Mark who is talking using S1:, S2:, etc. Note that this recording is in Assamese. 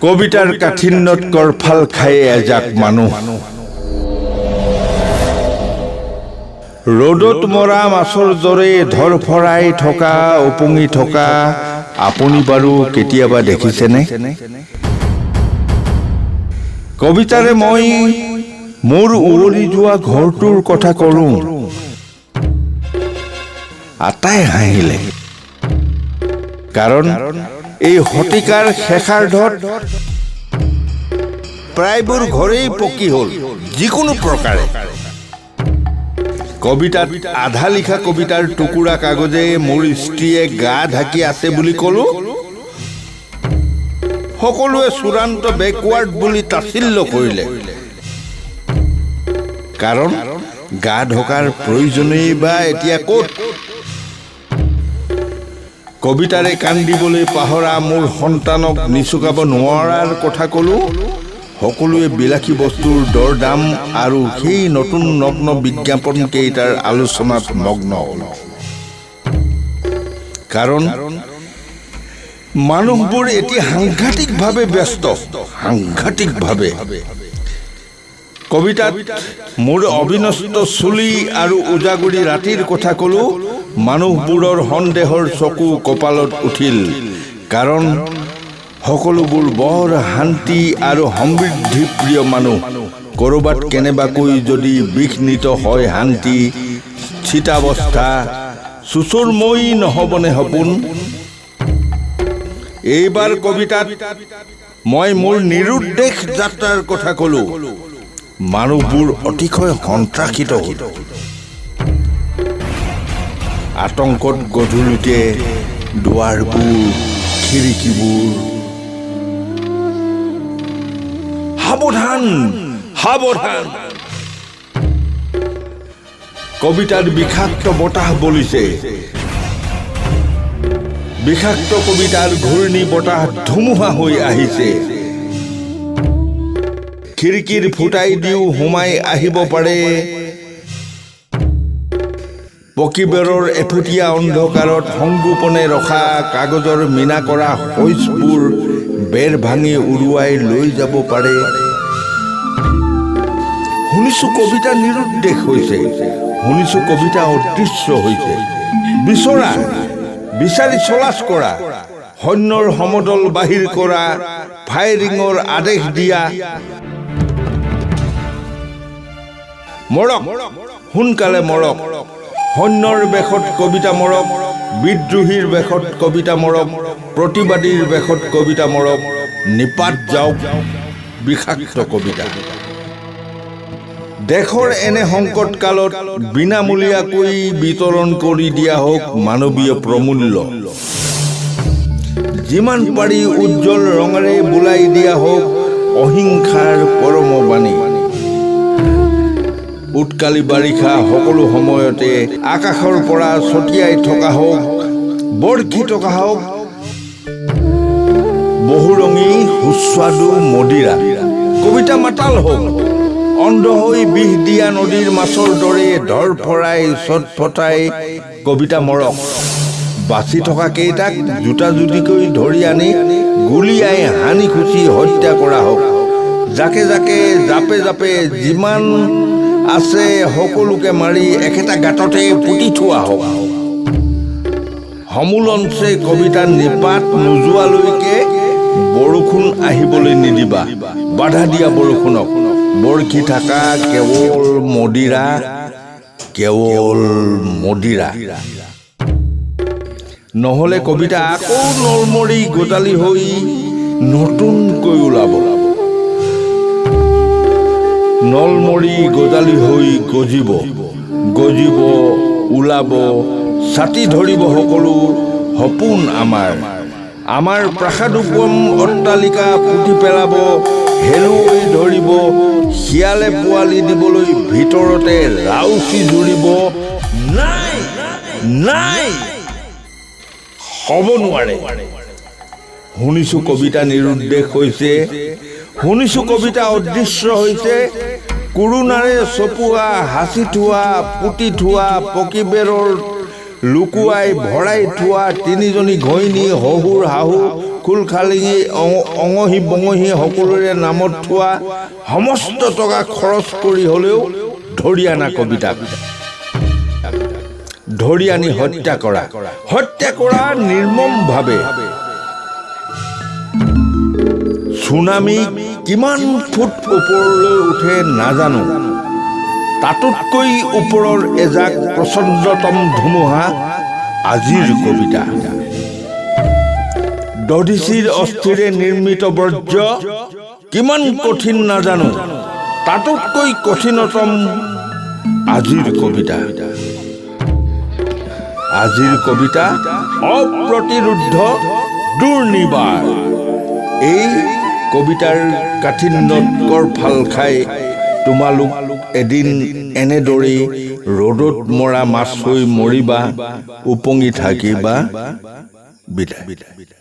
S1: কবিতাৰ কাঠিন্যত কৰফাল খায়ে এজাক মানুহ ৰ'দত মৰা মাছৰ দৰে ধৰফৰাই থকা উপঙি থকা আপুনি বাৰু কেতিয়াবা দেখিছেনে? কবিতাৰে মই মোৰ উৱলি যোৱা ঘৰটোৰ কথা কৰো। আটাই হাঁহিলে, কাৰণ এই শতিকাৰ শেষাৰ্ধত প্ৰায়বোৰ ঘৰেই পকী হ'ল যিকোনো প্ৰকাৰে। কবিতাত আধা লিখা কবিতাৰ টুকুৰা কাগজে মোৰ স্ত্ৰীয়ে গা ঢাকি আছে বুলি ক'লো। সকলোৱে চূড়ান্ত বেকৱাৰ্ড বুলি তাচিল্য কৰিলে, কাৰণ গা ঢকাৰ প্ৰয়োজনেই বা এতিয়া ক'ত? কবিতাৰে কান্দিবলৈ পাহৰা মোৰ সন্তানক নিচুকাব নোৱাৰাৰ কথা ক'লো। সকলোৱে বিলাসী বস্তুৰ দৰ দাম আৰু সেই নতুন নগ্ন বিজ্ঞাপন কেইটাৰ আলোচনাত মগ্ন হ'ল, কাৰণ মানুহবোৰ এতিয়া সাংঘাতিকভাৱে ব্যস্ত, সাংঘাতিকভাৱে। কবিতাত মোৰ অবিনষ্ট চুলি আৰু উজাগৰি ৰাতিৰ কথা ক'লো। মানুহবোৰৰ সন্দেহৰ চকু কপালত উঠিল, কাৰণ সকলোবোৰ বৰ শান্তি আৰু সমৃদ্ধিপ্ৰিয় মানুহ। ক'ৰবাত কেনেবাকৈ যদি বিঘ্নিত হয় শান্তি, চিতাৱস্থা, চুচুৰময়ী নহ'বনে সপোন? এইবাৰ কবিতাত মই মোৰ নিৰুদ্দেশ যাত্ৰাৰ কথা ক'লো। মানুহবোৰ অতিশয় সন্ত্ৰাসিত হ'ল। আতংকত গধূলিতে দুৱাৰবোৰ, খিৰিকীবোৰ সাৱধান, সাৱধান। কবিতাত বিষাক্ত বতাহ বলিছে। বিষাক্ত কবিতাৰ ঘূৰ্ণি বতাহ ধুমুহা হৈ আহিছে। খিৰিকীৰ ফুটাই দিও সোমাই আহিব পাৰে। পকীবেৰৰ এফুটীয়া অন্ধকাৰত সংগোপনে ৰখা কাগজৰ মীনা কৰা শইচবোৰ বেৰ ভাঙি উৰুৱাই লৈ যাব পাৰে। শুনিছো কবিতা নিৰুদ্দেশ হৈছে, শুনিছো কবিতা অদৃশ্য হৈছে। বিচৰা, বিচাৰি চলাচ কৰা, সৈন্যৰ সমদল বাহিৰ কৰা, ফায়াৰিঙৰ আদেশ দিয়া। মৰক, সোনকালে মৰক। সৈন্যৰ বেশত কবিতা মৰক, বিদ্ৰোহীৰ বেশত কবিতা মৰক, প্ৰতিবাদীৰ বেশত কবিতা মৰক। নিপাত যাওক বিষাক্ত কবিতা। দেশৰ এনে সংকট কালত বিনামূলীয়াকৈ বিতৰণ কৰি দিয়া হওক মানৱীয় প্ৰমূল্য। যিমান পাৰি উজ্জ্বল ৰঙেৰে বোলাই দিয়া হওক অহিংসাৰ পৰমবাণী। উৎকালি বাৰিষা সকলো সময়তে আকাশৰ পৰা ছটিয়াই থকা হওক, বৰ্ষি থকা হওক বহুৰঙী সুস্বাদু মদিৰা। কবিতা মাতাল হওক, অন্ধ হৈ বিষ দিয়া নদীৰ মাছৰ দৰে ধৰফৰাই চটফটাই কবিতা মৰক। বাচি থকা কেইটাক জোতা জুতিকৈ ধৰি আনি গুলীয়াই হানি খুচি হত্যা কৰা হওক। জাকে জাকে জাপে জাপে যিমান আছে সকলোকে মাৰি একেটা গাঁততে পুতি থোৱা হওক। সমূলঞ্চে কবিতা নিপাত নোযোৱালৈকে বৰষুণ আহিবলৈ নিদিবা। বাধা দিয়া বৰষুণক। বৰশী থকা কেৱল মদিৰা, কেৱল মদিৰা। নহ'লে কবিতা আকৌ নলমৰি গজালি হৈ নতুনকৈ ওলাব। নলমৰি গজালি হৈ গজিব, গজিব, ওলাব, ছাতি ধৰিব সকলো সপোন আমাৰ। আমাৰ প্ৰাসাদোপম অট্টালিকা পুতি পেলাব, হেৰুৱাই ধৰিব, শিয়ালে পোৱালি দিবলৈ ভিতৰতে ৰাউচি জুৰিব। নাই, নাই, হ'ব নোৱাৰে। শুনিছো কবিতা নিৰুদ্দেশ হৈছে, শুনিছো কবিতা অদৃশ্য হৈছে। কৰোণাৰে চপোৱা, হাঁচি থোৱা, পুতি থোৱা পকীবেৰৰ লুকুৱাই ভৰাই থোৱা তিনিজনী ঘৈণী শহুৰ শাহু খুলখালিঙি অঙহী বঙহী সকলোৰে নামত থোৱা সমস্ত টকা খৰচ কৰি হ'লেও ধৰি আনা কবিতাক ধৰি আনি হত্যা কৰা নিৰ্মমভাৱে ছুনামি কিমান ফুট ওপৰলৈ উঠে নাজানো তাতোতকৈ ওপৰৰ এজাক প্ৰচণ্ডতম ধুমুহা আজিৰ কবিতা দধিচিৰ অস্থিৰে নিৰ্মিত বৰ্জ্য কিমান কঠিন নাজানো তাতোতকৈ কঠিনতম আজিৰ কবিতা অপ্ৰতিৰোধ দুৰ্নিবাৰ এই কবিতাৰ কাঠিন্যত কৰফাল খাই তোমালোক এদিন এনেদৰেই ৰ'দত মৰা মাছ হৈ মৰিবা উপঙি থাকিবা বিদায়